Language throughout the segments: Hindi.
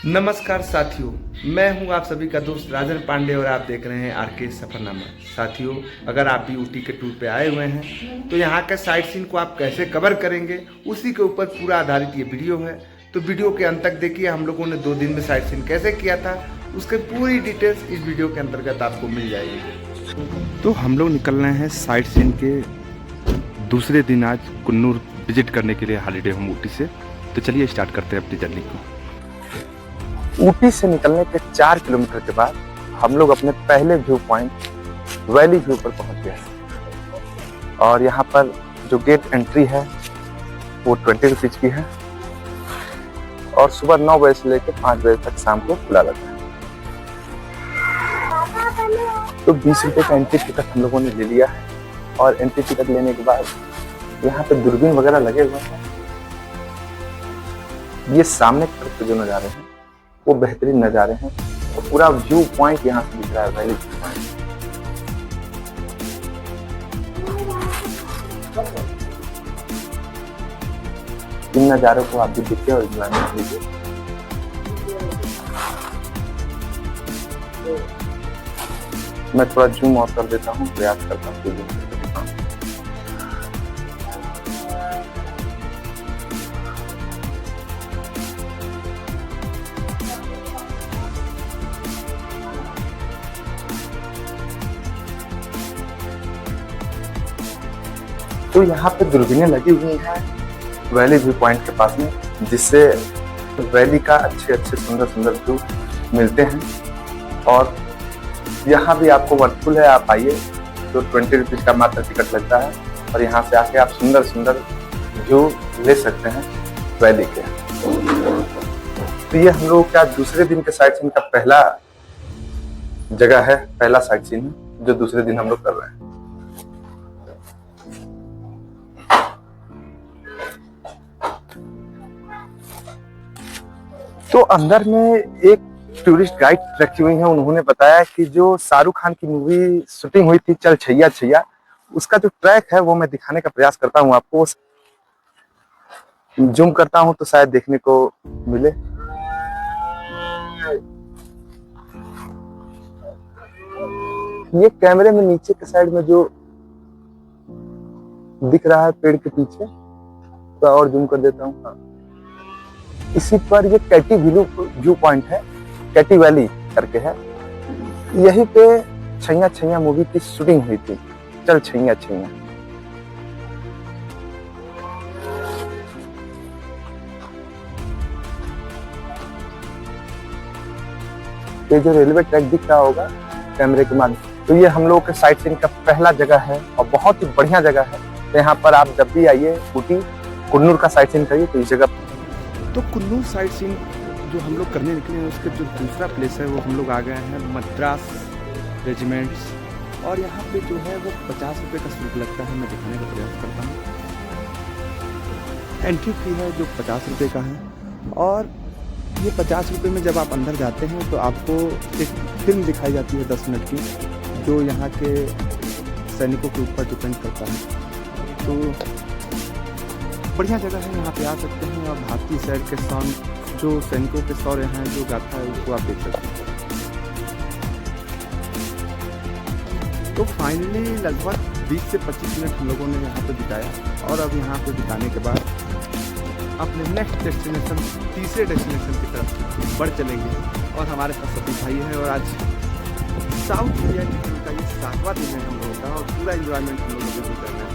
नमस्कार साथियों, मैं हूं आप सभी का दोस्त राजन पांडे और आप देख रहे हैं आरके सफरनामा। साथियों, अगर आप भी ऊटी के टूर पे आए हुए हैं तो यहाँ के साइट सीन को आप कैसे कवर करेंगे उसी के ऊपर पूरा आधारित ये वीडियो है। तो वीडियो के अंत तक देखिए, हम लोगों ने 2 दिन में साइट सीन कैसे किया था उसके पूरी डिटेल्स इस वीडियो के अंतर्गत आपको मिल जाएगी। तो हम लोग निकल रहे हैं साइट सीन के दूसरे दिन आज कुन्नूर विजिट करने के लिए हॉलीडे होम ऊटी से। तो चलिए स्टार्ट करते हैं अपनी जर्नी को। ऊटी से निकलने के 4 किलोमीटर के बाद हम लोग अपने पहले व्यू पॉइंट वैली व्यू पर पहुंच गए और यहाँ पर जो गेट एंट्री है वो 20 रुपीज की है और सुबह 9 बजे से लेकर 5 बजे तक शाम को खुला रहता है। तो 20 रुपये का एंट्री टिकट हम लोगों ने ले लिया है और एंट्री टिकट लेने के बाद यहाँ पे दूरबीन वगैरह लगे हुए हैं। ये सामने की तरफ जो नज़ारे हैं वो बेहतरीन नज़ारे हैं और पूरा व्यू पॉइंट यहाँ से दिख रहा है, वैली व्यू पॉइंट। इन नज़ारों को आप भी देखिए और एंजॉयमेंट लीजिए। मैं थोड़ा जूम आउट कर देता हूँ, प्रयास करता हूँ जूम करके दिखाऊं। तो यहाँ पे दूरबीनें लगी हुई हैं वैली व्यू पॉइंट के पास में, जिससे वैली का अच्छे सुंदर व्यू मिलते हैं। और यहाँ भी आपको वर्कफुल है, आप आइए। तो 20 रुपीज का मात्र टिकट लगता है और यहाँ से आके आप सुंदर व्यू ले सकते हैं वैली के। तो ये हम लोग का दूसरे दिन के साइट सीन का पहला जगह है, पहला साइट सीन है जो दूसरे दिन हम लोग कर रहे हैं। तो अंदर में एक टूरिस्ट गाइड रखी हुई है, उन्होंने बताया कि जो शाहरुख खान की मूवी शूटिंग हुई थी चल छैया छैया, उसका जो ट्रैक है वो मैं दिखाने का प्रयास करता हूँ आपको। जूम करता हूँ तो शायद देखने को मिले। ये कैमरे में नीचे के साइड में जो दिख रहा है पेड़ के पीछे, तो और जूम कर देता हूँ। इसी पर ये कैटी व्यू पॉइंट है, कैटी वैली करके है। यहीं पे छैया छैया मूवी की शूटिंग हुई थी, चल छैया छैया। ये जो रेलवे ट्रैक दिख रहा होगा कैमरे के माध्यम, तो ये हम लोगों के साइट सीन का पहला जगह है और बहुत ही बढ़िया जगह है। तो यहाँ पर आप जब भी आइए ऊटी कुन्नूर का साइट सीन करिए तो इस जगह। तो कुन्नूर साइट सीन जो हम लोग करने निकले हैं उसके जो दूसरा प्लेस है वो हम लोग आ गए हैं मद्रास रेजिमेंट्स। और यहाँ पे जो है वो 50 रुपये का शुल्क लगता है। मैं दिखाने का प्रयास करता हूँ। एंट्री फी है जो 50 रुपये का है और ये 50 रुपये में जब आप अंदर जाते हैं तो आपको एक फिल्म दिखाई जाती है 10 मिनट की, जो यहाँ के सैनिकों के ऊपर डिपेंड करता है। तो बढ़िया जगह है, यहाँ पे आ सकते हैं और भारतीय सैर के सॉन्ग जो सैनिकों के शौर्य हैं जो गाथा है उसको आप देख सकते हैं। तो फाइनली लगभग 20 से 25 मिनट हम लोगों ने यहाँ पे बिताया और अब यहाँ पे बिताने के बाद अपने नेक्स्ट डेस्टिनेशन, तीसरे डेस्टिनेशन की तरफ बढ़ चलेंगे। और हमारे साथ सभी भाई हैं और आज साउथ इंडिया की टूर का ये 7वां दिन है हम लोगों का और पूरा एंजॉयमेंट हम लोगों को करना है।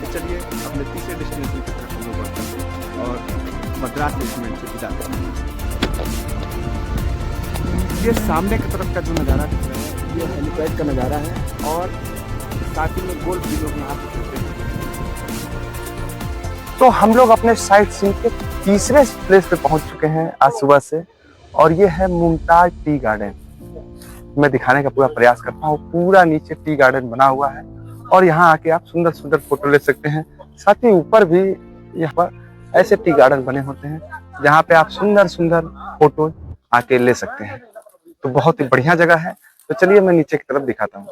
तो चलिए अपने तीसरे डेस्टिनेशन की तरफ हम लोग बढ़ते हैं और मद्रास रेजिमेंट से बिताते हैं। ये सामने की तरफ का जो नज़ारा दिख रहा है ये हेलीपैड का नज़ारा है और साथ ही में गोल्फ भी लोग यहाँ पे खेलते हैं। तो हम लोग अपने साइट सीन के तीसरे प्लेस पे पहुंच चुके हैं आज सुबह से और ये है मुमताज टी गार्डन। मैं दिखाने का पूरा प्रयास करता हूँ। पूरा नीचे टी गार्डन बना हुआ है और यहाँ आके आप सुंदर फोटो ले सकते हैं। साथ ही ऊपर भी यहाँ पर ऐसे टी गार्डन बने होते हैं जहाँ पे आप सुंदर फोटो आके ले सकते हैं। तो बहुत ही बढ़िया जगह है। तो चलिए मैं नीचे की तरफ दिखाता हूँ।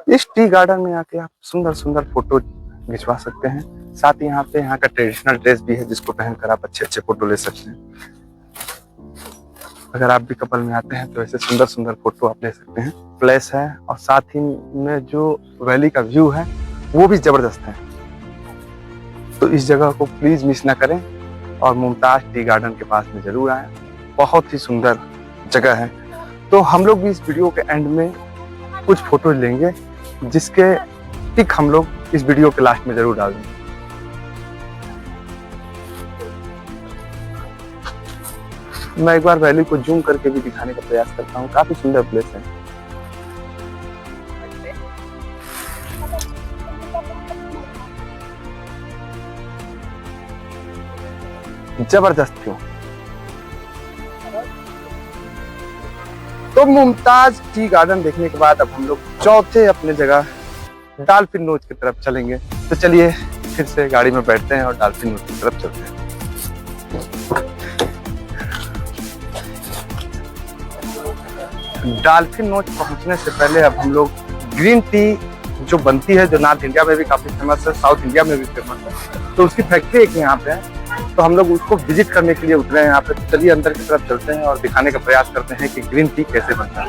इस टी गार्डन में आके आप सुंदर फोटो खिंचवा सकते हैं। साथ ही यहाँ पे यहाँ का ट्रेडिशनल ड्रेस भी है जिसको पहनकर आप अच्छे फोटो ले सकते हैं। अगर आप भी कपल में आते हैं तो ऐसे सुंदर सुंदर फोटो आप ले सकते हैं। प्लेस है और साथ ही में जो वैली का व्यू है वो भी जबरदस्त है। तो इस जगह को प्लीज मिस ना करें और मुमताज टी गार्डन के पास में जरूर आएं। बहुत ही सुंदर जगह है। तो हम लोग भी इस वीडियो के एंड में कुछ फोटो लेंगे जिसके पिक हम लोग इस वीडियो के लास्ट में जरूर डाल देंगे। मैं एक बार वैली को जूम करके भी दिखाने का प्रयास करता हूँ। काफी सुंदर प्लेस है। जबरदस्त क्यों। तो मुमताज टी गार्डन देखने के बाद अब हम लोग चौथे अपने जगह डॉल्फिन नोज की तरफ चलेंगे। तो चलिए फिर से गाड़ी में बैठते हैं और डॉल्फिन नोज की तरफ चलते हैं। डॉल्फिन नोच पहुंचने से पहले अब हम लोग ग्रीन टी जो बनती है, जो नॉर्थ इंडिया में भी काफी फेमस है, साउथ इंडिया में भी फेमस है, तो उसकी फैक्ट्री एक यहाँ पे है। तो हम लोग उसको विजिट करने के लिए उतरे हैं यहाँ पे। तो चलिए अंदर की तरफ चलते हैं और दिखाने का प्रयास करते हैं कि ग्रीन टी कैसे बनता है।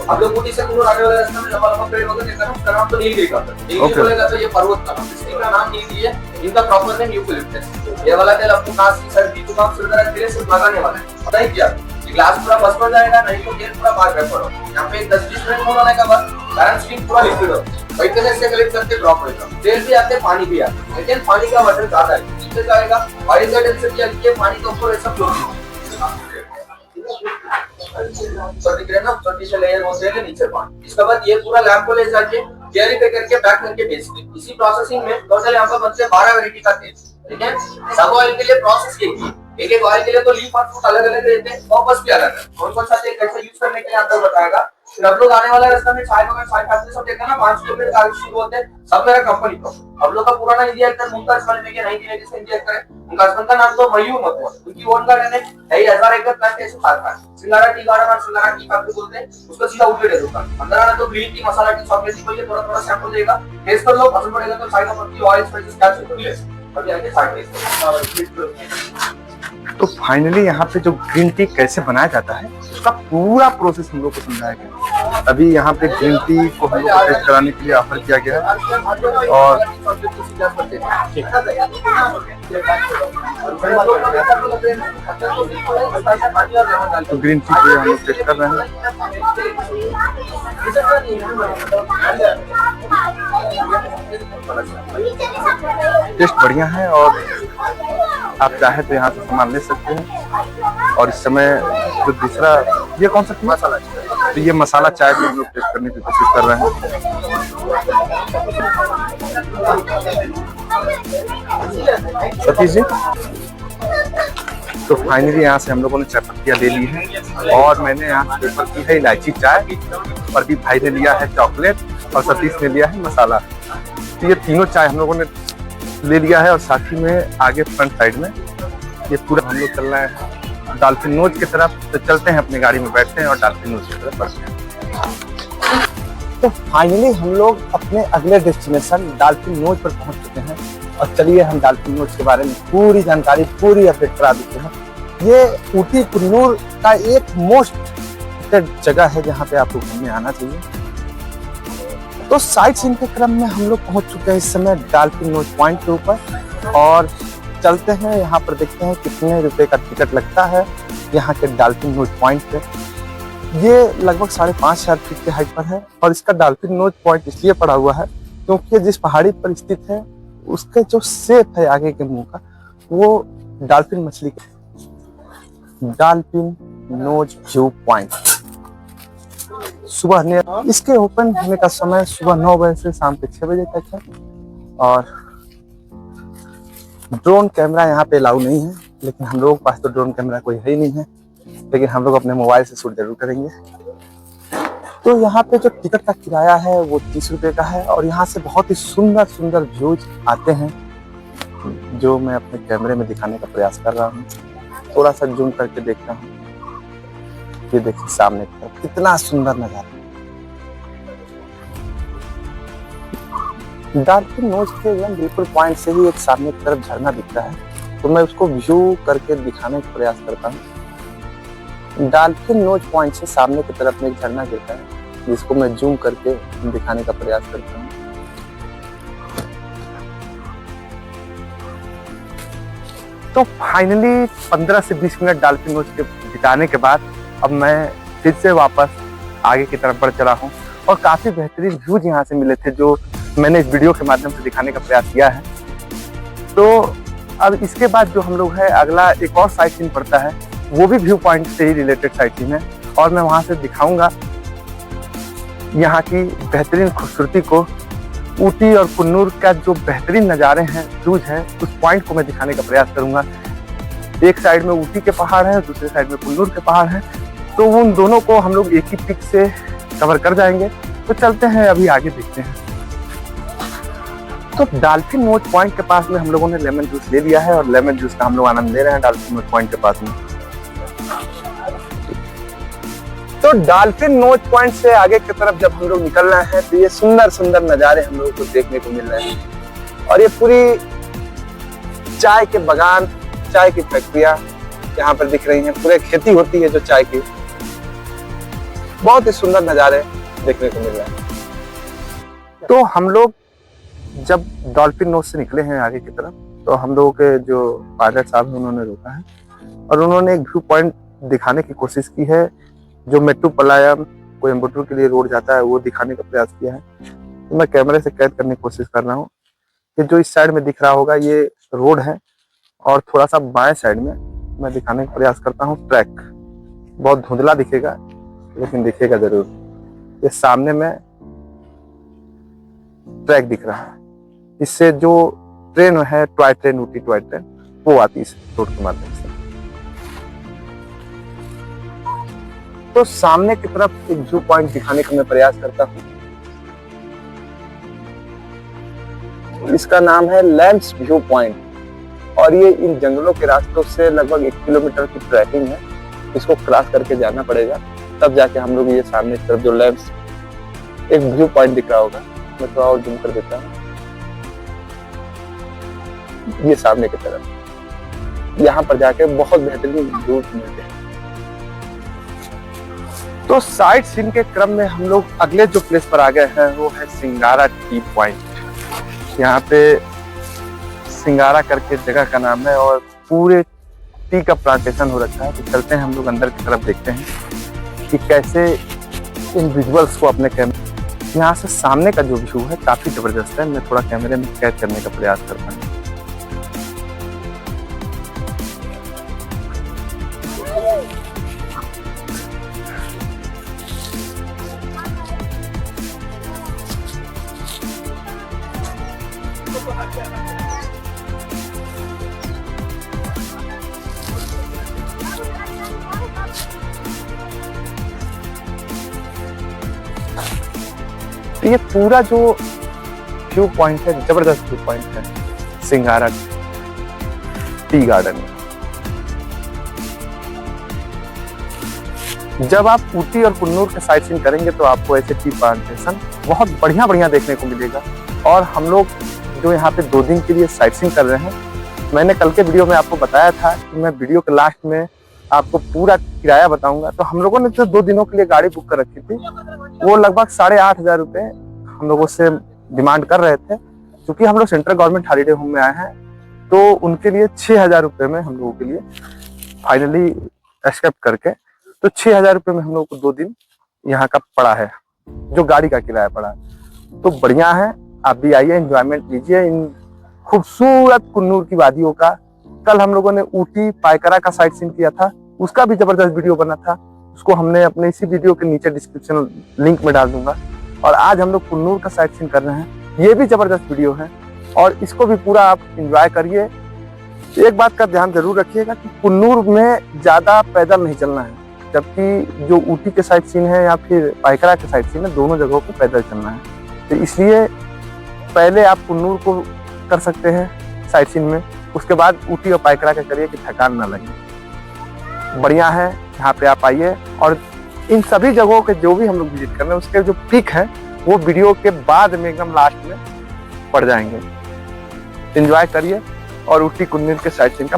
हम लोग ऊटी से दूर आने वाले रास्ते में लंबा लंबा पेड़ वगैरह देखा ना, उसका नाम तो नीलगिरी का है। नीलगिरी बोलेगा तो ये पर्वत का नाम, इसका नाम नीलगिरी है। इनका प्रॉपर नेम यूकेलिप्टस। ये वाला तेल आपको खांसी, सर्दी, जुकाम, सिरदर्द के लिए सिर्फ लगाने वाला है। पता है क्या, ये ग्लास पूरा बस में जाएगा, नहीं तो तेल पूरा बाहर में पड़ो। यहाँ पे 10-20 मिनट होने का बाद कारण स्टीम पूरा लिक्विड हो, वही तरह से कलेक्ट करके ड्रॉप होगा। तेल भी आते, पानी भी आता, लेकिन पानी का वाटर ज्यादा है, नीचे जाएगा और इस डेंसिटी आती है पानी के ऊपर ऐसा फ्लो छोटी से लेयर होते हैं नीचे पानी। इसके बाद ये पूरा लैब को ले जाके क्लियरिफाई करके पैक करके बेचते हैं। इसी प्रोसेसिंग में टोटल यहाँ पर बनते हैं 12 वैरायटी का तेल। ठीक है, सब ऑयल के लिए प्रोसेस एक ही, एक एक ऑयल के लिए तो लीफ और फ्रूट अलग अलग रहते हैं, पर्पस भी अलग है। कौन कौन सा तेल कैसे यूज करने के लिए अंदर बताएगा। फिर आप लोग आने वाला रास्ता में चाय वगैरह चाय फैक्ट्री सब देखा ना, 5 किलोमीटर आगे शुरू होते हैं, सब मेरा कंपनी का। अब लोग का पुराना इंडिया एक्टर मुमताज वाले में 1980 से इंडिया एक्टर है, उनका हस्बैंड का नाम तो मयूर मतवा, उनकी ओन गार्डन है 1000 एकड़ प्लांटेशन था। सिंगारा टी गार्डन और सिंगारा टी फैक्ट्री बोलते हैं, उसका सीधा आउटलेट है दुकान। अंदर आना तो ग्रीन टी, मसाला टी, चॉकलेट टी, कोई थोड़ा थोड़ा सैंपल देगा, टेस्ट कर लो, पसंद पड़ेगा तो साइड में ऑयल स्पाइसेस कैप्सूल तो ले सकते। अभी आगे साइड टेस्ट। तो फाइनली यहाँ पे जो ग्रीन टी कैसे बनाया जाता है उसका पूरा प्रोसेस हम लोग को समझाया गया। अभी यहाँ पे ग्रीन टी को हम लोग को टेस्ट कराने के लिए ऑफर किया गया है। और तो ग्रीन टी को हम लोग टेस्ट कर रहे हैं। टेस्ट बढ़िया है और आप चाहे तो यहाँ से सामान ले सकते हैं। और इस समय जो दूसरा, ये कौन सा मसाला चाय, तो ये मसाला चाय भी हम लोग टेस्ट करने की कोशिश कर रहे हैं। सतीश जी, तो फाइनली यहाँ से हम लोगों ने चाय पत्तियाँ ले ली हैं और मैंने यहाँ पेपर की है इलायची चाय, प्रदीप भाई ने लिया है चॉकलेट और सतीश ने लिया है मसाला। तो ये तीनों चाय हम लोगों ने ले लिया है और साथ ही में आगे फ्रंट साइड में ये पूरा हम लोग चल रहे हैं डॉल्फिन नोज की तरफ। तो चलते हैं, अपनी गाड़ी में बैठते हैं और डॉल्फिन नोज की तरफ बढ़ते हैं। तो फाइनली हम लोग अपने अगले डेस्टिनेशन डॉल्फिन नोज पर पहुंच चुके हैं और चलिए हम डॉल्फिन नोज के बारे में पूरी जानकारी, पूरी अपडेट करा देते हैं। ये ऊटी कुन्नूर का एक मोस्ट जगह है जहाँ पे आपको घूमने आना चाहिए। तो साइट सीन के क्रम में हम लोग पहुंच चुके हैं इस समय डॉल्फिन नोज पॉइंट के ऊपर और चलते हैं यहाँ पर, देखते हैं कितने रुपए का टिकट लगता है यहाँ के डॉल्फिन नोज पॉइंट पे। ये लगभग 5,500 फीट के हाइट पर है और इसका डॉल्फिन नोज पॉइंट इसलिए पड़ा हुआ है क्योंकि जिस पहाड़ी पर स्थित है उसके जो शेप है आगे के मुंह का, वो डॉल्फिन मछली का। डॉल्फिन नोज व्यू पॉइंट सुबह ने इसके ओपन होने का समय सुबह 9 बजे से शाम के 6 बजे तक है और ड्रोन कैमरा यहाँ पे अलाउ नहीं है, लेकिन हम लोगों के पास तो ड्रोन कैमरा कोई है ही नहीं है, लेकिन हम लोग अपने मोबाइल से शूट जरूर करेंगे। तो यहाँ पे जो टिकट का किराया है वो 30 रुपये का है और यहाँ से बहुत ही सुंदर सुंदर व्यूज आते हैं जो मैं अपने कैमरे में दिखाने का प्रयास कर रहा हूँ। थोड़ा सा जूम करके देखता हूँ, ये देखिए सामने की तरफ कितना सुंदर नजारा। डॉल्फिन नोज के एकदम बिल्कुल पॉइंट से ही एक सामने की तरफ झरना दिखता है, तो मैं उसको व्यू करके दिखाने का प्रयास करता हूँ। डॉल्फिन नोज पॉइंट से सामने की तरफ में एक झरना गिरता है, जिसको मैं जूम करके दिखाने का प्रयास करता हूँ। तो फाइनली 15 से 20 मिनट डॉल्फिन नोज के बिताने के बाद अब मैं फिर से वापस आगे की तरफ बढ़ चला हूँ, और काफी बेहतरीन व्यूज यहाँ से मिले थे जो मैंने इस वीडियो के माध्यम से दिखाने का प्रयास किया है। तो अब इसके बाद जो हम लोग है अगला एक और साइट सीन पड़ता है, वो भी व्यू पॉइंट से ही रिलेटेड साइट सीन है, और मैं वहां से दिखाऊंगा यहाँ की बेहतरीन खूबसूरती को। ऊटी और कुन्नूर का जो बेहतरीन नज़ारे हैं, व्यूज हैं, उस पॉइंट को मैं दिखाने का प्रयास करूंगा। एक साइड में ऊटी के पहाड़ है, दूसरे साइड में कुन्नूर के पहाड़ है, तो उन दोनों को हम लोग एक ही पिक से कवर कर जाएंगे। तो चलते हैं, अभी आगे देखते हैं। तो डॉल्फिन नोज पॉइंट के पास में हम लोगों ने लेमन जूस ले लिया है, और लेमन जूस का हम लोग आनंद ले रहे हैं डॉल्फिन नोज पॉइंट के पास में। तो डॉल्फिन नोज पॉइंट से आगे की तरफ जब हम लोग निकल रहे हैं, तो ये सुंदर सुंदर नज़ारे हम लोगों को देखने को मिल रहे हैं, और ये पूरी चाय के बागान, चाय की फैक्ट्रियां यहाँ पर दिख रही हैं। पूरे खेती होती है जो चाय की, बहुत ही सुंदर नज़ारे देखने को मिल रहे हैं। तो हम लोग जब डॉल्फिन नोज से निकले हैं आगे की तरफ, तो हम लोगों के जो पायलट साहब हैं उन्होंने रोका है, और उन्होंने एक व्यू पॉइंट दिखाने की कोशिश की है जो मेट्टुपालयम कोयम्बटूर के लिए रोड जाता है, वो दिखाने का प्रयास किया है। तो मैं कैमरे से कैद करने की कोशिश कर रहा हूँ कि जो इस साइड में दिख रहा होगा ये रोड है, और थोड़ा सा बाएं साइड में मैं दिखाने का प्रयास करता हूँ ट्रैक। बहुत धुंधला दिखेगा, लेकिन दिखेगा जरूर। ये सामने में ट्रैक दिख रहा है, इससे जो ट्रेन है toy train, Ooty toy train, वो आती है इस रोड के माध्यम से। तो सामने की तरफ एक व्यू पॉइंट दिखाने का मैं प्रयास करता हूँ। इसका नाम है लैम्प्स व्यू पॉइंट, और ये इन जंगलों के रास्तों से लगभग 1 किलोमीटर की ट्रैकिंग है। इसको क्रॉस करके जाना पड़ेगा, तब जाके हम लोग ये सामने की तरफ जो लैम्प्स एक व्यू पॉइंट दिख रहा होगा, मैं थोड़ा और जूम कर देता हूँ। ये सामने की तरफ, यहाँ पर जाके बहुत बेहतरीन व्यू मिलते हैं। तो साइट सीन के क्रम में हम लोग अगले जो प्लेस पर आ गए हैं वो है सिंगारा टी पॉइंट। यहाँ पे सिंगारा करके जगह का नाम है, और पूरे टी का प्लांटेशन हो रखा है। तो चलते हैं हम लोग अंदर की तरफ, देखते हैं कि कैसे इन विजुअल्स को अपने कैमरे, यहाँ से सामने का जो व्यू है काफी जबरदस्त है। मैं थोड़ा कैमरे में कैद करने का प्रयास करता हूँ। ये पूरा जो व्यू पॉइंट है, जबरदस्त व्यू पॉइंट है सिंगारा टी गार्डन में। जब आप ऊटी और कुन्नूर के साइट सीन करेंगे तो आपको ऐसे टी प्लांटेशन बहुत बढ़िया बढ़िया देखने को मिलेगा। और हम लोग जो यहाँ पे 2 दिन के लिए साइट सीन कर रहे हैं, मैंने कल के वीडियो में आपको बताया था कि मैं वीडियो के लास्ट में आपको पूरा किराया बताऊंगा। तो हम लोगों ने जो 2 दिनों के लिए गाड़ी बुक कर रखी थी, वो लगभग 8,500 रुपये हम लोगों से डिमांड कर रहे थे। क्योंकि हम लोग सेंट्रल गवर्नमेंट हॉलीडे होम में आए हैं, तो उनके लिए 6,000 रुपये में हम लोगों के लिए फाइनली एक्सेप्ट करके, तो 6,000 रुपये में हम लोगों को 2 दिन यहाँ का पड़ा है, जो गाड़ी का किराया पड़ा है। तो बढ़िया है, आप भी आइए, एंजॉयमेंट लीजिए इन खूबसूरत कुन्नूर की वादियों का। कल हम लोगों ने ऊटी पाइकरा का साइट सीन किया था, उसका भी जबरदस्त वीडियो बना था, उसको हमने अपने इसी वीडियो के नीचे डिस्क्रिप्शन लिंक में डाल दूंगा। और आज हम लोग कुन्नूर का साइट सीन कर रहे हैं, ये भी जबरदस्त वीडियो है, और इसको भी पूरा आप एंजॉय करिए। एक बात का ध्यान जरूर रखिएगा कि कुन्नूर में ज्यादा पैदल नहीं चलना है, जबकि जो ऊटी के साइट सीन है या फिर पाइकरा के साइट सीन है, दोनों जगहों को पैदल चलना है। तो इसलिए पहले आप कुन्नूर को कर सकते हैं साइट सीन में, उसके बाद ऊटी और पाइकरा का करिए कि थकान ना लगे। बढ़िया है, यहाँ पे आप आइए। और इन सभी जगहों के जो भी हम लोग विजिट कर रहे हैं, उसके जो पिक है वो वीडियो के बाद में एकदम लास्ट में पड़ जाएंगे। एंजॉय करिए और ऊटी कुन्नूर के साइट सीइंग का।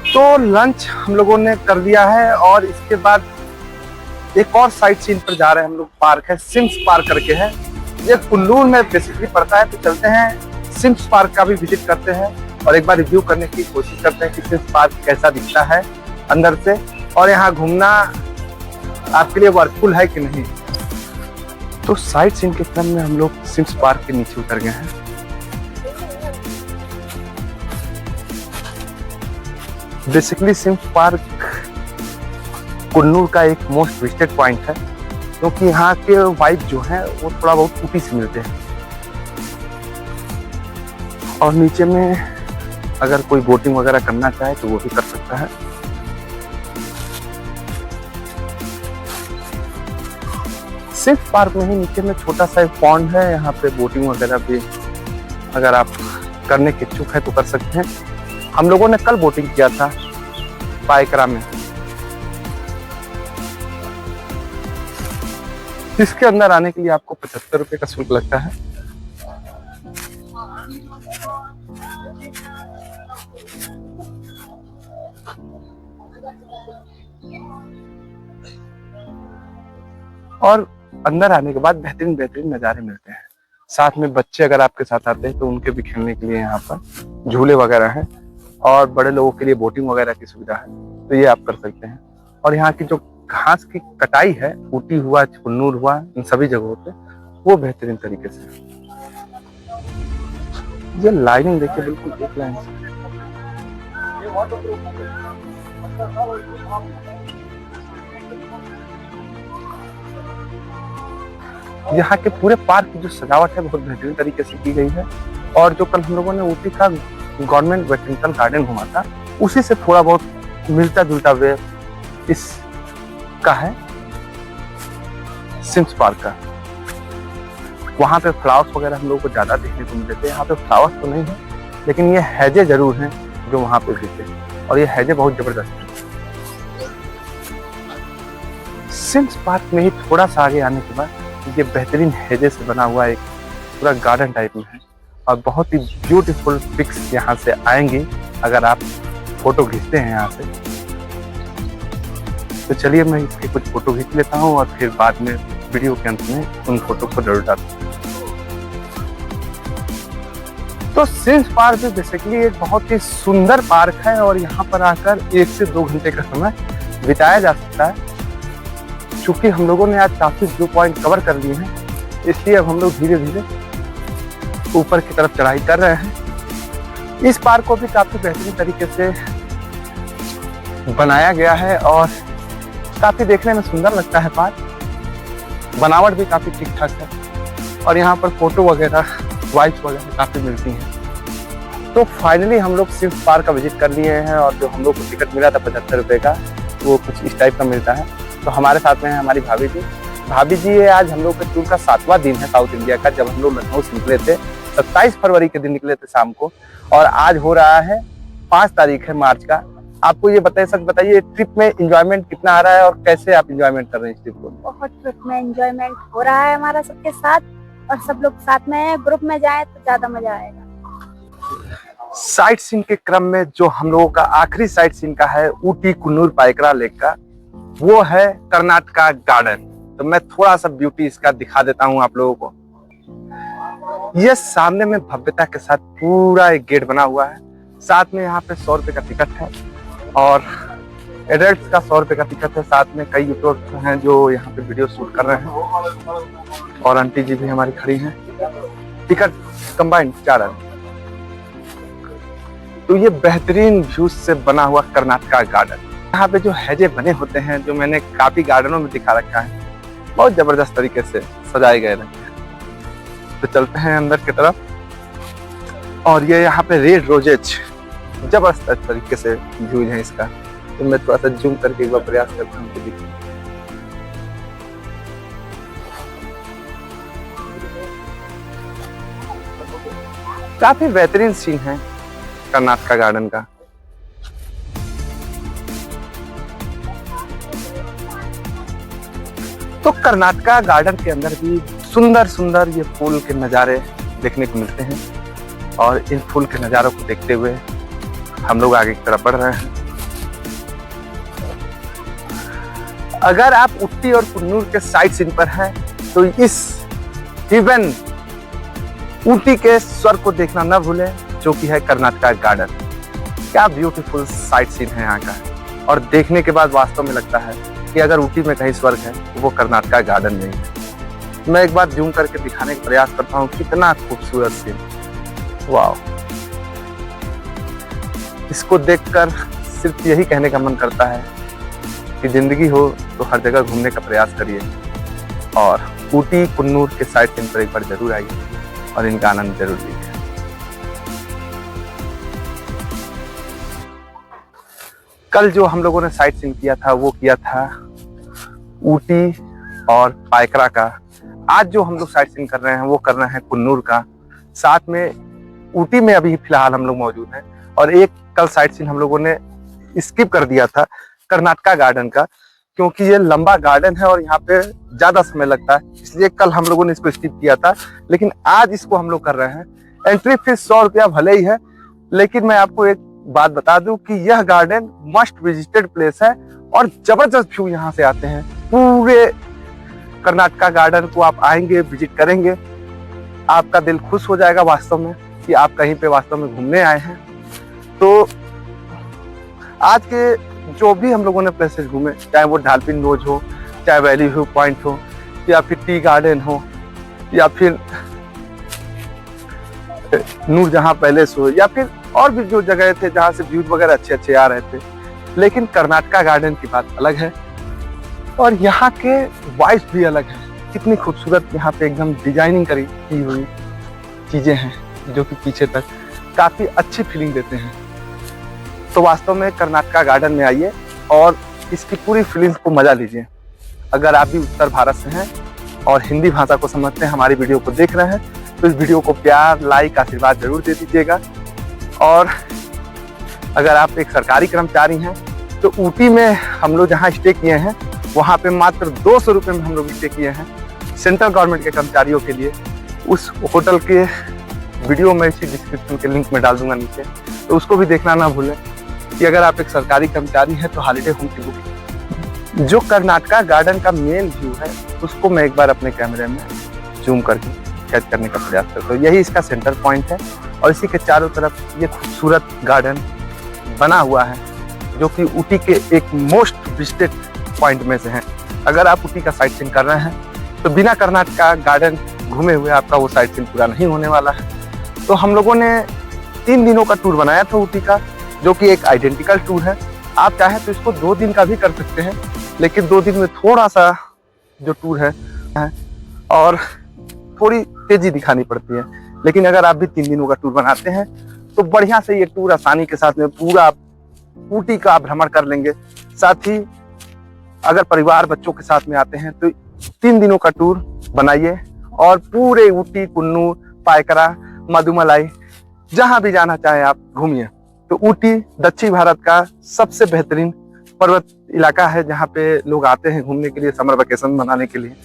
तो लंच हम लोगों ने कर लिया है और इसके बाद एक और साइट सीन पर जा रहे हैं हम लोग। पार्क है, सिम्स पार्क करके है, ये कुन्नूर में बेसिकली पड़ता है। तो चलते हैं सिम्स पार्क का भी विजिट करते हैं और एक बार रिव्यू करने की कोशिश करते हैं कि सिम्स पार्क कैसा दिखता है अंदर से, और यहाँ घूमना आपके लिए वर्कफुल है कि नहीं। तो साइट सीन के क्रम में हम लोग सिम्स पार्क के नीचे उतर गए हैं। बेसिकली सिम्स पार्क कुन्नूर का एक मोस्ट विजिटेड पॉइंट है, क्योंकि यहाँ के वाइब जो है वो थोड़ा बहुत ऊटी से मिलते हैं। और नीचे में अगर कोई बोटिंग वगैरह करना चाहे तो वो भी कर सकता है। सिर्फ पार्क में ही नीचे में छोटा सा एक पॉन्ड है, यहाँ पे बोटिंग वगैरह भी अगर आप करने के इच्छुक है तो कर सकते हैं। हम लोगों ने कल बोटिंग किया था पाइकरा में। इसके अंदर आने के लिए आपको 75 रुपए का शुल्क लगता है। और अंदर आने के बाद बेहतरीन बेहतरीन नज़ारे मिलते हैं। साथ में बच्चे अगर आपके साथ आते हैं तो उनके भी खेलने के लिए यहाँ पर झूले वगैरह हैं, और बड़े लोगों के लिए बोटिंग वगैरह की सुविधा है, तो ये आप कर सकते हैं। और यहाँ की जो घास की कटाई है, ऊटी हुआ, कुन्नूर हुआ, इन सभी जगहों पे वो बेहतरीन तरीके से। ये लाइनिंग देखिए, बिल्कुल एक लाइन से। यहाँ के पूरे पार्क की जो सजावट है बहुत बेहतरीन तरीके से की गई है। और जो कल हम लोगों ने ऊटी का गवर्नमेंट बोटेनिकल गार्डन घुमा था, उसी से थोड़ा बहुत मिलता जुलता वे इस का है सिम्स पार्क का। वहाँ पे फ्लावर्स वगैरह हम लोगों को ज्यादा देखने को मिलते थे। यहाँ पे फ्लावर्स तो नहीं है, लेकिन ये हैजे जरूर हैं जो वहाँ पे दिखते, और ये हैजे बहुत जबरदस्त है। सिम्स पार्क में ही थोड़ा सा आगे आने के बाद ये बेहतरीन हैजे से बना हुआ एक पूरा गार्डन टाइप में है, और बहुत ही ब्यूटीफुल पिक्स यहाँ से आएंगी अगर आप फोटो खींचते हैं यहाँ से। तो चलिए मैं इसके कुछ फोटो खींच लेता हूँ और फिर बाद में वीडियो के अंत में उन फोटो को जरूर डालता हूँ। तो सिम्स पार्क भी बेसिकली एक बहुत ही सुंदर पार्क है, और यहाँ पर आकर 1 से 2 घंटे का समय बिताया जा सकता है। चूंकि हम लोगों ने आज काफी व्यू पॉइंट कवर कर लिए हैं, इसलिए अब हम लोग धीरे धीरे ऊपर की तरफ चढ़ाई कर रहे हैं। इस पार्क को भी काफी बेहतरीन तरीके से बनाया गया है और काफी देखने में सुंदर लगता है पार्क। बनावट भी काफी ठीक ठाक है, और यहाँ पर फोटो वगैरह, वाइब्स वगैरह काफी मिलती हैं। तो फाइनली हम लोग सिम्स पार्क का विजिट कर लिए हैं, और जो हम लोग को टिकट मिला था 75 रुपए का, वो कुछ इस टाइप का मिलता है। तो हमारे साथ में है हमारी भाभी जी। भाभी जी, ये आज हम लोग के टूर का 7वां दिन है साउथ इंडिया का। जब हम लोग लखनऊ से निकले थे 27 फरवरी के दिन निकले थे शाम को, और आज हो रहा है 5 तारीख है मार्च का। आपको ये बताइए ट्रिप में एंजॉयमेंट कितना आ रहा है और कैसे आप एंजॉयमेंट कर रहे हैं इस ट्रिप को? बहुत ट्रिप में एंजॉयमेंट हो रहा है हमारा सबके साथ, और सब लोग साथ में हैं। ग्रुप में जाए तो ज्यादा मजा आएगा। साइट सीन के क्रम में जो हम लोगों का आखिरी साइट सीन का है ऊटी कुन्नूर पाइकरा लेक का, वो है कर्नाटका गार्डन। तो मैं थोड़ा सा ब्यूटी इसका दिखा देता हूँ आप लोगों को। ये सामने में भव्यता के साथ पूरा एक गेट बना हुआ है। साथ में यहाँ पे 100 रुपए का टिकट है, और एडल्ट्स का 100 रुपए का टिकट है। साथ में कई यूट्यूबर हैं जो यहाँ पे वीडियो शूट कर रहे हैं, और आंटी जी भी हमारी खड़ी हैं। टिकट कंबाइंड 4 आदमी। तो ये बेहतरीन व्यूज से बना हुआ कर्नाटका गार्डन। यहाँ पे जो हैजे बने होते हैं, जो मैंने काफी गार्डनों में दिखा रखा है, बहुत जबरदस्त तरीके से सजाए गए रहते हैं। तो चलते हैं अंदर की तरफ, और ये यहाँ पे रेड रोजेज जबरदस्त तरीके से व्यूज है इसका। तो मैं थोड़ा सा जूम करके एक बार प्रयास करता हूँ कि दिखे। काफी बेहतरीन सीन है कर्नाटका गार्डन का। तो कर्नाटका गार्डन के अंदर भी सुंदर सुंदर ये फूल के नज़ारे देखने को मिलते हैं। और इन फूल के नज़ारों को देखते हुए हम लोग आगे की तरफ बढ़ रहे हैं। अगर आप उटी और कुन्नूर के साइट सीन पर हैं तो इस इवन ऊटी के स्वर को देखना न भूलें, जो कि है कर्नाटका गार्डन। क्या ब्यूटीफुल साइट सीन है यहाँ का, और देखने के बाद वास्तव में लगता है कि अगर ऊटी में कहीं स्वर्ग है तो वो कर्नाटका गार्डन में ही है। मैं एक बार जूम करके दिखाने का प्रयास करता हूँ, कितना खूबसूरत सीन, वाह। इसको देखकर सिर्फ यही कहने का मन करता है कि जिंदगी हो तो हर जगह घूमने का प्रयास करिए और ऊटी कुन्नूर के साइट सीन पर एक बार जरूर आइए और इनका आनंद जरूर लीजिए। कल जो हम लोगों ने साइट सीन किया था वो किया था ऊटी और पायकरा का। आज जो हम लोग साइट सीन कर रहे हैं वो कर रहे हैं कुन्नूर का। साथ में ऊटी में अभी फिलहाल हम लोग मौजूद हैं, और एक कल साइट सीन हम लोगों ने स्किप कर दिया था कर्नाटका गार्डन का, क्योंकि ये लंबा गार्डन है और यहाँ पे ज्यादा समय लगता है, इसलिए कल हम लोगों ने इसको स्किप किया था। लेकिन आज इसको हम लोग कर रहे हैं। एंट्री फीस 100 रुपया भले ही है, लेकिन मैं आपको एक बात बता दूं कि यह गार्डन मस्ट विजिटेड प्लेस है और जबरदस्त व्यू यहाँ से आते हैं। पूरे कर्नाटका गार्डन को आप आएंगे, विजिट करेंगे, आपका दिल खुश हो जाएगा वास्तव में कि आप कहीं पे वास्तव में घूमने आए हैं। तो आज के जो भी हम लोगों ने प्लेसेस घूमे, चाहे वो ढालपिन लॉज हो, चाहे वैली व्यू पॉइंट हो, या फिर टी गार्डन हो, या फिर नूरजहां पैलेस हो, या फिर और भी जो जगह थे जहाँ से व्यूज वगैरह अच्छे अच्छे आ रहे थे, लेकिन कर्नाटका गार्डन की बात अलग है और यहाँ के वाइब्स भी अलग है। कितनी खूबसूरत यहाँ पे एकदम डिजाइनिंग की हुई चीजें हैं जो कि पीछे तक काफी अच्छी फीलिंग देते हैं। तो वास्तव में कर्नाटका गार्डन में आइए और इसकी पूरी फीलिंग्स को मजा लीजिए। अगर आप भी उत्तर भारत से हैं और हिंदी भाषा को समझते हैं, हमारी वीडियो को देख रहे हैं, तो इस वीडियो को प्यार, लाइक, आशीर्वाद जरूर दे दीजिएगा। और अगर आप एक सरकारी कर्मचारी हैं तो ऊटी में हम लोग जहाँ स्टे किए हैं वहाँ पे मात्र 200 रुपये में हम लोग स्टे किए हैं सेंट्रल गवर्नमेंट के कर्मचारियों के लिए। उस होटल के वीडियो में इसी डिस्क्रिप्शन के लिंक में डाल दूंगा नीचे, तो उसको भी देखना ना भूलें कि अगर आप एक सरकारी कर्मचारी हैं तो हॉलीडे होम की बुकिंग। जो कर्नाटका गार्डन का मेन व्यू है उसको मैं एक बार अपने कैमरे में जूम करके कैच करने का प्रयास करता हूँ। यही इसका सेंटर पॉइंट है और इसी के चारों तरफ ये खूबसूरत गार्डन बना हुआ है, जो कि ऊटी के एक मोस्ट विजिटेड पॉइंट में से है। अगर आप ऊटी का साइट सीन कर रहे हैं तो बिना कर्नाटका गार्डन घूमे हुए आपका वो साइट सीन पूरा नहीं होने वाला है। तो हम लोगों ने 3 दिनों का टूर बनाया था ऊटी का, जो कि एक आइडेंटिकल टूर है। आप चाहें तो इसको 2 दिन का भी कर सकते हैं, लेकिन 2 दिन में थोड़ा सा जो टूर है और थोड़ी तेजी दिखानी पड़ती है। लेकिन अगर आप भी 3 दिनों का टूर बनाते हैं तो बढ़िया से ये टूर आसानी के साथ में पूरा ऊटी का भ्रमण कर लेंगे। साथ ही अगर परिवार बच्चों के साथ में आते हैं तो 3 दिनों का टूर बनाइए और पूरे ऊटी, कुन्नूर, पायकरा, मधुमलाई, जहां भी जाना चाहे आप घूमिए। तो ऊटी दक्षिण भारत का सबसे बेहतरीन पर्वत इलाका है जहाँ पे लोग आते हैं घूमने के लिए, समर वेकेशन मनाने के लिए।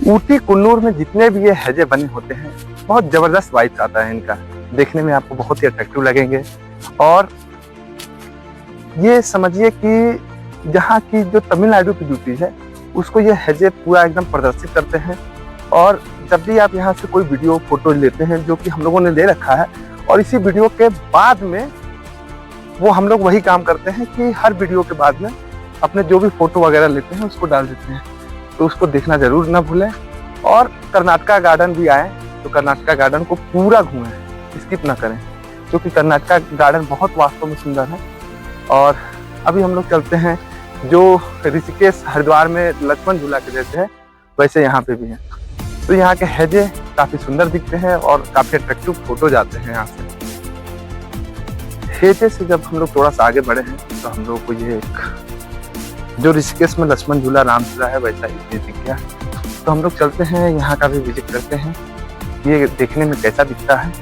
ऊटी कुन्नूर में जितने भी ये हैजे बने होते हैं बहुत जबरदस्त वाइब्स आता है इनका, देखने में आपको बहुत ही अट्रैक्टिव लगेंगे। और ये समझिए कि जहाँ की जो तमिलनाडु की ब्यूटी है उसको ये हैजे पूरा एकदम प्रदर्शित करते हैं। और जब भी आप यहाँ से कोई वीडियो फोटो लेते हैं, जो कि हम लोगों ने ले रखा है, और इसी वीडियो के बाद में वो हम लोग वही काम करते हैं कि हर वीडियो के बाद में अपने जो भी फोटो वगैरह लेते हैं उसको डाल देते हैं, तो उसको देखना जरूर ना भूलें। और कर्नाटका गार्डन भी आए तो कर्नाटका गार्डन को पूरा घूमें, स्किप ना करें, क्योंकि कर्नाटका गार्डन बहुत वास्तव में सुंदर है। और अभी हम लोग चलते हैं जो ऋषिकेश हरिद्वार में लक्ष्मण झूला के जैसे है, वैसे यहाँ पे भी है। तो यहाँ के हैजे काफी सुंदर दिखते हैं और काफी अट्रैक्टिव फोटो जाते हैं यहाँ से। हैजे से जब हम लोग थोड़ा सा आगे बढ़े हैं तो हम लोग को ये एक जो ऋषिकेश में लक्ष्मण झूला, राम झूला है, वैसा ही दिख गया। तो हम लोग चलते हैं यहाँ का भी विजिट करते हैं, ये देखने में कैसा दिखता है।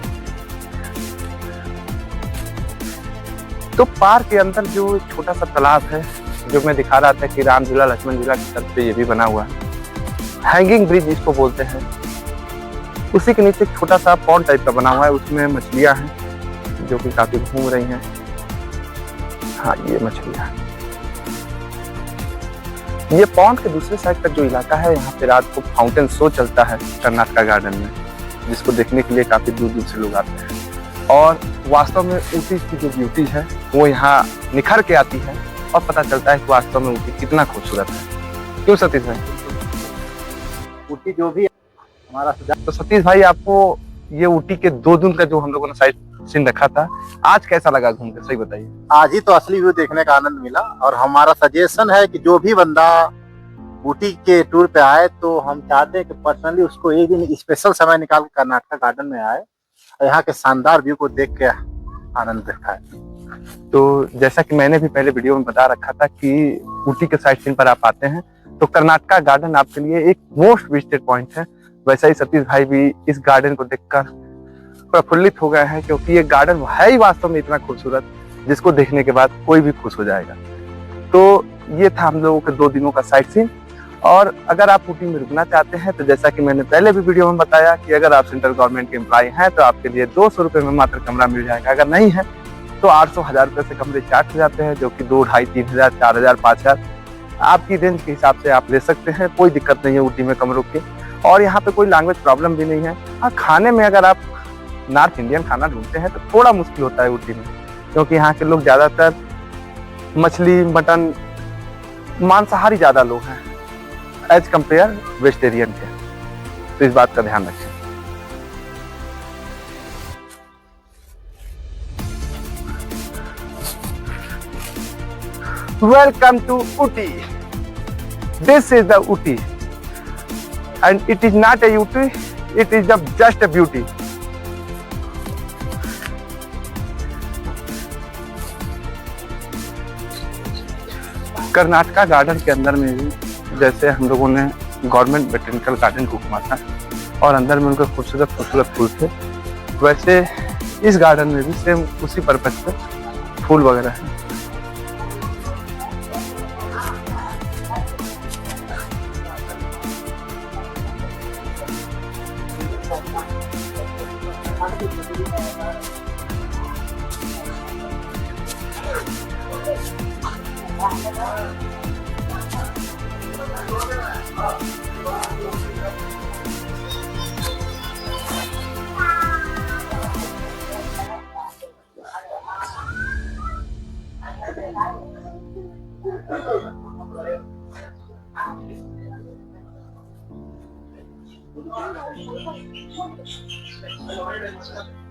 तो पार्क के अंदर जो छोटा सा तालाब है, जो मैं दिखा रहा था कि राम झूला, लक्ष्मण झूला की तरफ पे ये भी बना हुआ है। हैंगिंग ब्रिज इसको बोलते हैं। उसी के नीचे एक छोटा सा पॉन्ड टाइप का बना हुआ है, उसमें मछलियां हैं जो कि काफी घूम रही हैं। हाँ, ये मछलियां हैं। ये पॉन्ड के दूसरे साइड का जो इलाका है, यहाँ पे रात को फाउंटेन शो चलता है कर्नाटका गार्डन में, जिसको देखने के लिए काफी दूर दूर से लोग आते हैं। और वास्तव में ऊटी की जो ब्यूटी है वो यहाँ निखर के आती है और पता चलता है कि वास्तव में ऊटी कितना खूबसूरत है। क्यों सतीश भाई? ऊटी जो भी हमारा तो सतीश भाई, आपको ये ऊटी के 2 दिन का जो हम लोगों ने साइट सीन रखा था, आज कैसा लगा घूम के? सही बताइए। आज ही तो असली व्यू देखने का आनंद मिला। और हमारा सजेशन है कि जो भी बंदा ऊटी के टूर पे आए तो हम चाहते हैं कि पर्सनली उसको एक दिन स्पेशल समय निकाल कर कर्नाटका गार्डन में आए और यहाँ के शानदार व्यू को देख के आनंद दिखाए। तो जैसा कि मैंने भी पहले वीडियो में बता रखा था कि ऊटी के साइट सीन पर आप आते हैं तो कर्नाटका गार्डन आपके लिए एक मोस्ट विजिटेड पॉइंट है। वैसा ही सतीश भाई भी इस गार्डन को देखकर प्रफुल्लित हो गए हैं, क्योंकि ये गार्डन है ही वास्तव में इतना खूबसूरत जिसको देखने के बाद कोई भी खुश हो जाएगा। तो ये था हम लोगों के 2 दिनों का साइट सीन। और अगर आप ऊटी में रुकना चाहते हैं तो जैसा कि मैंने पहले भी वीडियो में बताया कि अगर आप सेंट्रल गवर्नमेंट के एम्प्लॉय हैं तो आपके लिए 200 रुपये में मात्र कमरा मिल जाएगा। अगर नहीं है तो 800-1000 रुपये से कमरे स्टार्ट हो जाते हैं, जो कि 2, 2.5, 3,000, 4,000, 5,000 आपकी रेंज के हिसाब से आप ले सकते हैं। कोई दिक्कत नहीं है ऊटी में कमरों की। और यहाँ पे कोई लैंग्वेज प्रॉब्लम भी नहीं है। हाँ, खाने में अगर आप नॉर्थ इंडियन खाना ढूंढते हैं तो थोड़ा मुश्किल होता है ऊटी में, क्योंकि यहाँ के लोग ज़्यादातर मछली, मटन, मांसाहारी ज़्यादा लोग हैं एज कंपेयर वेजिटेरियन के। तो इस बात का ध्यान रखें। Welcome to Ooty. This is the Ooty and it is not a beauty, it is just a beauty. Karnataka garden के अंदर में भी जैसे हम लोगों ने गवर्नमेंट बोटेनिकल गार्डन को घुमा था और अंदर में उनके खूबसूरत खूबसूरत फूल थे, वैसे इस गार्डन में भी सेम उसी पर्पज से फूल वगैरह है। Thank you.